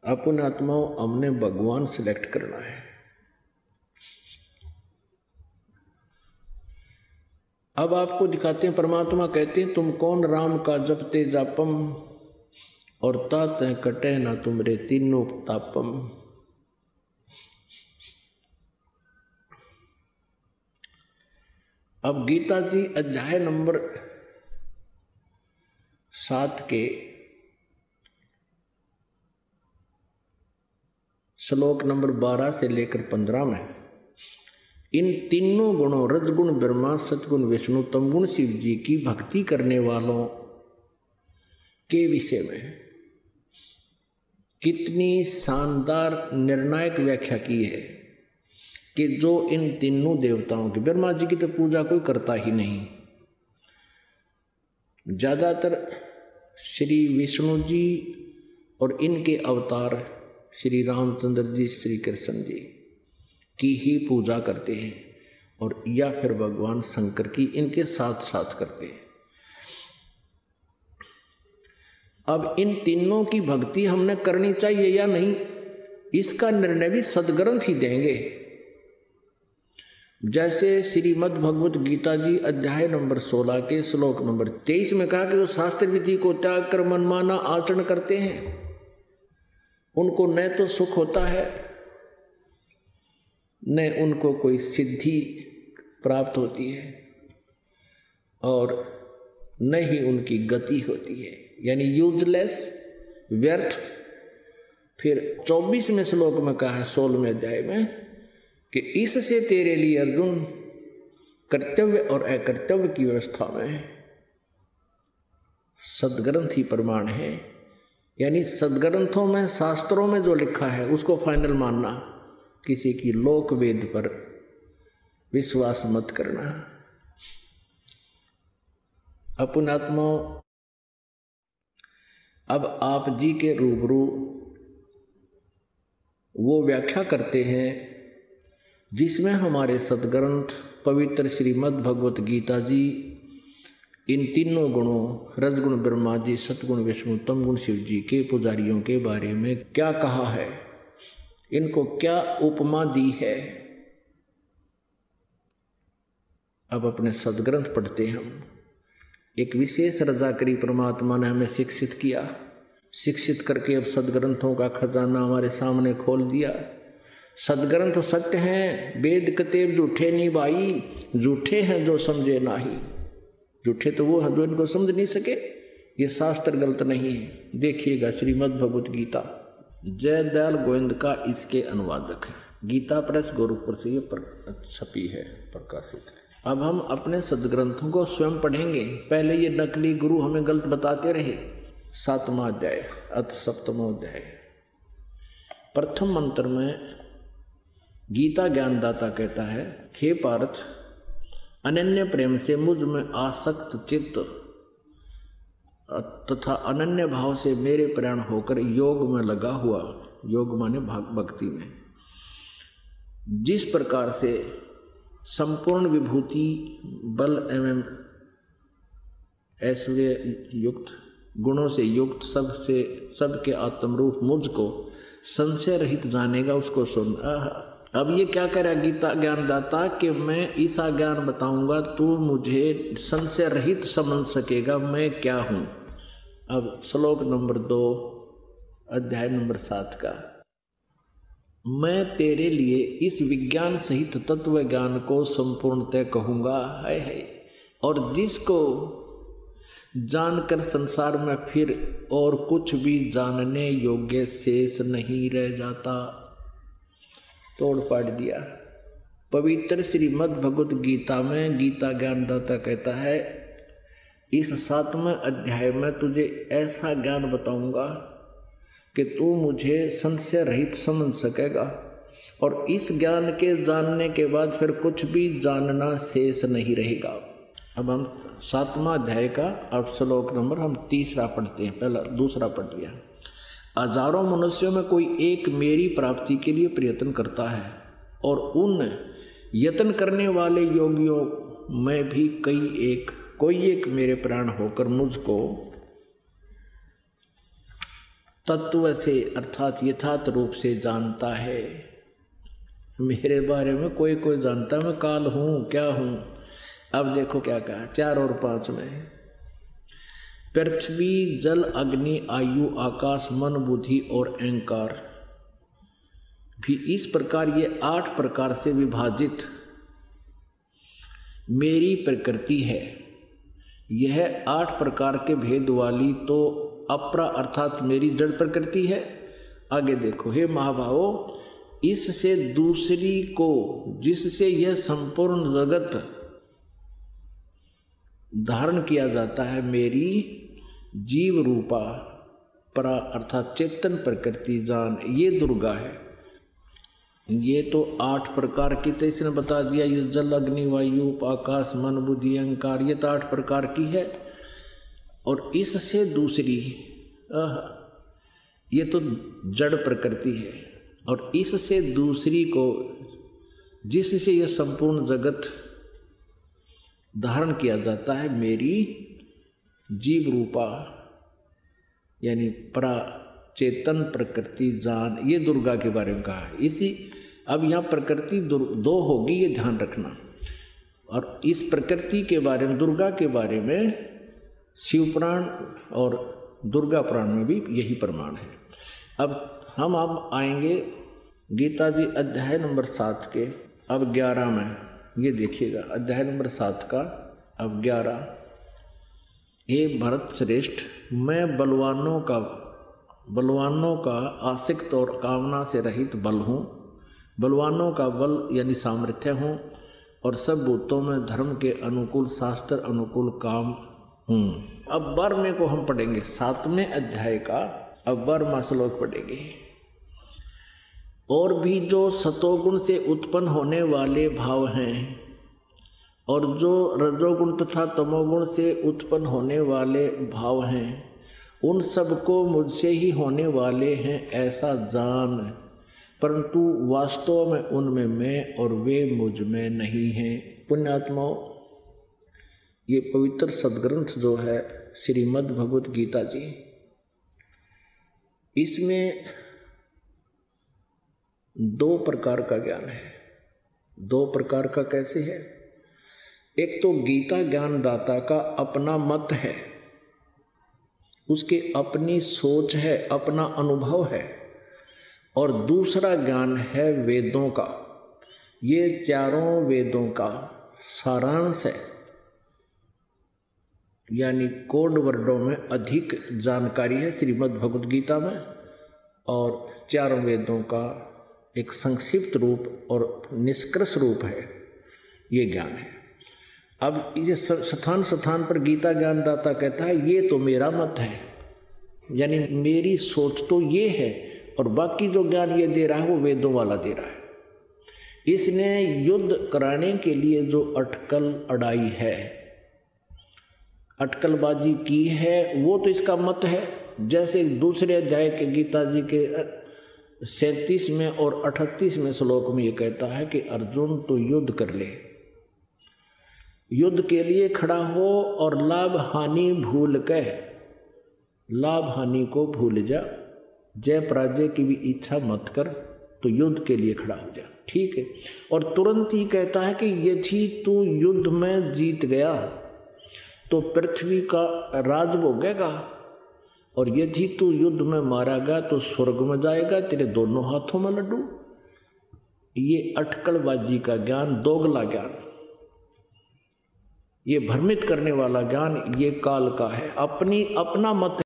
अपन आत्माओं हमने भगवान सिलेक्ट करना है। अब आपको दिखाते हैं, परमात्मा कहते हैं तुम कौन राम का जपते जापम और तात कटे ना तुमरे तीनों तापम। अब गीता जी अध्याय नंबर 7 के श्लोक नंबर 12 से लेकर 15 में इन तीनों गुणों रजगुण ब्रह्मा, सतगुण विष्णु, तमगुण शिव जी की भक्ति करने वालों के विषय में कितनी शानदार निर्णायक व्याख्या की है कि जो इन तीनों देवताओं की, ब्रह्मा जी की तो पूजा कोई करता ही नहीं, ज़्यादातर श्री विष्णु जी और इनके अवतार श्री रामचंद्र जी, श्री कृष्ण जी की ही पूजा करते हैं, और या फिर भगवान शंकर की इनके साथ साथ करते हैं। अब इन तीनों की भक्ति हमने करनी चाहिए या नहीं, इसका निर्णय भी सदग्रंथ ही देंगे। जैसे श्रीमद् भगवत गीता जी अध्याय नंबर 16 के श्लोक नंबर 23 में कहा कि वो शास्त्र विधि को त्याग कर मनमाना आचरण करते हैं, उनको न तो सुख होता है न उनको कोई सिद्धि प्राप्त होती है और न ही उनकी गति होती है, यानी यूजलेस, व्यर्थ। फिर 24वें श्लोक में कहा है 16वें अध्याय में कि इससे तेरे लिए अर्जुन कर्तव्य और अकर्तव्य की व्यवस्था में सदग्रंथ ही प्रमाण है, यानी सदग्रंथों में, शास्त्रों में जो लिखा है उसको फाइनल मानना, किसी की लोक वेद पर विश्वास मत करना। अपन आत्माओं, अब आप जी के रूबरू वो व्याख्या करते हैं जिसमें हमारे सदग्रंथ पवित्र श्रीमद् भगवत गीता जी इन तीनों गुणों रजगुण ब्रह्मा जी, सतगुण विष्णु, तमगुण शिव जी के पुजारियों के बारे में क्या कहा है, इनको क्या उपमा दी है। अब अपने सदग्रंथ पढ़ते हैं हम। एक विशेष रजाकरी परमात्मा ने हमें शिक्षित किया, शिक्षित करके अब सदग्रंथों का खजाना हमारे सामने खोल दिया। सदग्रंथ सत्य हैं, वेद कतेब झूठे नहीं भाई, झूठे हैं जो समझे नाही। झूठे तो वो हैं जो इनको समझ नहीं सके, ये शास्त्र गलत नहीं है। देखिएगा श्रीमद् भगवत गीता, जयदयाल गोविंद का इसके अनुवादक है, गीता प्रेस गोरखपुर से ये छपी है, प्रकाशित है। अब हम अपने सदग्रंथों को स्वयं पढ़ेंगे। पहले ये नकली गुरु हमें गलत बताते रहे। 7वां अध्याय अथ 7वां अध्याय प्रथम मंत्र में गीता ज्ञानदाता कहता है, हे पार्थ, अनन्य प्रेम से मुझ में आसक्त चित्त तथा अनन्य भाव से मेरे प्राण होकर योग में लगा हुआ, योग माने भक्ति में, जिस प्रकार से संपूर्ण विभूति, बल एवं ऐश्वर्य युक्त, गुणों से युक्त, सबके आत्मरूप मुझको संशय रहित जानेगा, उसको सुन। अब ये क्या कह रहा है गीता ज्ञानदाता कि मैं ऐसा ज्ञान बताऊंगा तू मुझे संशय रहित समझ सकेगा मैं क्या हूं। अब श्लोक नंबर 2 अध्याय नंबर 7 का, मैं तेरे लिए इस विज्ञान सहित तत्व ज्ञान को संपूर्णतः कहूंगा, है और जिसको जानकर संसार में फिर और कुछ भी जानने योग्य शेष नहीं रह जाता। तोड़ पाड़ दिया। पवित्र श्रीमद् भगवत गीता में गीता ज्ञानदाता कहता है, इस 7वें अध्याय में तुझे ऐसा ज्ञान बताऊंगा कि तू मुझे संशय रहित समझ सकेगा, और इस ज्ञान के जानने के बाद फिर कुछ भी जानना शेष नहीं रहेगा। अब हम 7वां अध्याय का अब श्लोक नंबर हम 3 पढ़ते हैं, पहला 2 पढ़ लिया। हजारों मनुष्यों में कोई एक मेरी प्राप्ति के लिए प्रयत्न करता है, और उन यत्न करने वाले योगियों में भी कोई एक मेरे प्राण होकर मुझको तत्व से अर्थात यथार्थ रूप से जानता है। मेरे बारे में कोई कोई जानता मैं काल हूँ क्या हूँ। अब देखो क्या कहा 4 और 5 में, पृथ्वी जल अग्नि आयु आकाश मन बुद्धि और अहंकार भी इस प्रकार ये 8 प्रकार से विभाजित मेरी प्रकृति है। यह 8 प्रकार के भेद वाली तो अपरा अर्थात मेरी जड़ प्रकृति है। आगे देखो, हे महाभावो, इससे दूसरी को जिससे यह संपूर्ण जगत धारण किया जाता है मेरी जीव रूपा परा अर्थात चेतन प्रकृति जान, ये दुर्गा है। ये तो 8 प्रकार की तो इसने बता दिया, ये जल अग्नि वायु आकाश मन बुद्धि अहंकार, ये तो 8 प्रकार की है। और इससे दूसरी ये तो जड़ प्रकृति है, और इससे दूसरी को जिससे यह संपूर्ण जगत धारण किया जाता है मेरी जीव रूपा यानी परा चेतन प्रकृति जान, ये दुर्गा के बारे में कहा है। इसी अब यहाँ प्रकृति 2 होगी, ये ध्यान रखना। और इस प्रकृति के बारे में दुर्गा के बारे में शिव पुराण और दुर्गा पुराण में भी यही प्रमाण है। अब हम आएंगे गीता जी अध्याय नंबर 7 के अब 11 में। ये देखिएगा अध्याय नंबर 7 का अब 11। हे भरत श्रेष्ठ, मैं बलवानों का आसक्त और कामना से रहित बल हूँ। बलवानों का बल यानी सामर्थ्य हूँ और सब भूतों में धर्म के अनुकूल शास्त्र अनुकूल काम हूँ। अब 12वें को हम पढ़ेंगे 7वें अध्याय का, अब 12वां श्लोक पढ़ेंगे। और भी जो सतोगुण से उत्पन्न होने वाले भाव हैं और जो रजोगुण तथा तमोगुण से उत्पन्न होने वाले भाव हैं उन सबको मुझसे ही होने वाले हैं ऐसा जान, परंतु वास्तव में उनमें मैं और वे मुझ में नहीं हैं। पुण्यात्माओं, ये पवित्र सदग्रंथ जो है श्रीमद् भगवत गीता जी, इसमें 2 प्रकार का ज्ञान है। 2 प्रकार का कैसे है? एक तो गीता ज्ञान दाता का अपना मत है, उसके अपनी सोच है, अपना अनुभव है। और दूसरा ज्ञान है वेदों का। ये चारों वेदों का सारांश है, यानी कोड वर्डों में अधिक जानकारी है श्रीमद् भगवत गीता में, और चारों वेदों का एक संक्षिप्त रूप और निष्कर्ष रूप है ये ज्ञान है। अब इसे स्थान स्थान पर गीता ज्ञानदाता कहता है ये तो मेरा मत है, यानी मेरी सोच तो ये है, और बाकी जो ज्ञान ये दे रहा है वो वेदों वाला दे रहा है। इसने युद्ध कराने के लिए जो अटकल अड़ाई है, अटकलबाजी की है, वो तो इसका मत है। जैसे दूसरे अध्याय के गीता जी के 37वें और 38वें श्लोक में ये कहता है कि अर्जुन तो युद्ध कर ले, युद्ध के लिए खड़ा हो और लाभ हानि भूल कर, लाभ हानि को भूल जा, जय पराजय की भी इच्छा मत कर, तो युद्ध के लिए खड़ा हो जा। ठीक है। और तुरंत ही कहता है कि यदि तू युद्ध में जीत गया तो पृथ्वी का राज भोगेगा, और यदि तू युद्ध में मारा गया तो स्वर्ग में जाएगा, तेरे दोनों हाथों में लड्डू। ये अटकलबाजी का ज्ञान, दोगला ज्ञान, ये भ्रमित करने वाला ज्ञान, ये काल का है। अपना मत